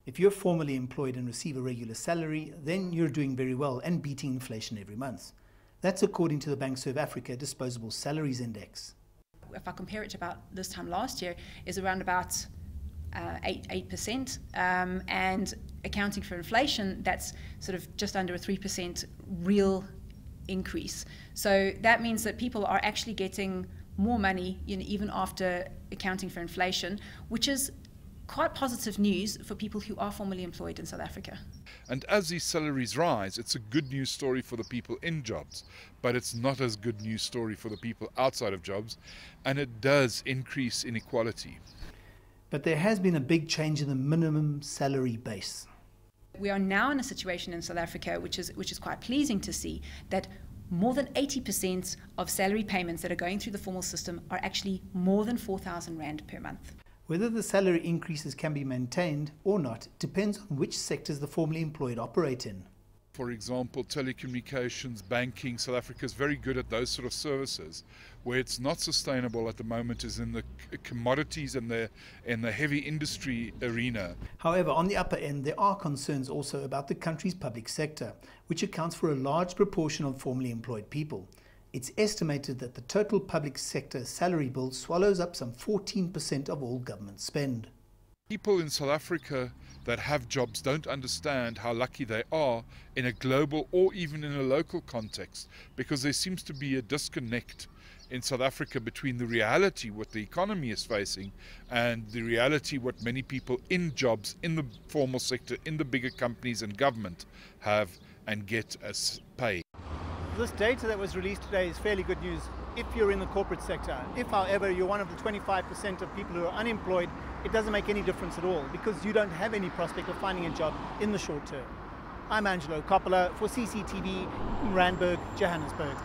If you're formally employed and receive a regular salary, then you're doing very well and beating inflation every month. That's according to the Bank Serve Africa Disposable Salaries Index. If I compare it to about this time last year, is around about 8%, and accounting for inflation, that's sort of just under a 3% real increase. So that means that people are actually getting more money, even after accounting for inflation, which is quite positive news for people who are formally employed in South Africa. And as these salaries rise, it's a good news story for the people in jobs, but it's not as good news story for the people outside of jobs, and it does increase inequality. But there has been a big change in the minimum salary base. We are now in a situation in South Africa which is quite pleasing to see, that more than 80% of salary payments that are going through the formal system are actually more than 4,000 Rand per month. Whether the salary increases can be maintained or not depends on which sectors the formally employed operate in. For example, telecommunications, banking, South Africa is very good at those sort of services. Where it's not sustainable at the moment is in the commodities and the heavy industry arena. However, on the upper end, there are concerns also about the country's public sector, which accounts for a large proportion of formally employed people. It's estimated that the total public sector salary bill swallows up some 14% of all government spend. People in South Africa that have jobs don't understand how lucky they are in a global or even in a local context, because there seems to be a disconnect in South Africa between the reality what the economy is facing and the reality what many people in jobs in the formal sector, in the bigger companies and government have and get as pay. This data that was released today is fairly good news if you're in the corporate sector. If, however, you're one of the 25% of people who are unemployed, it doesn't make any difference at all because you don't have any prospect of finding a job in the short term. I'm Angelo Coppola for CCTV in Randburg, Johannesburg.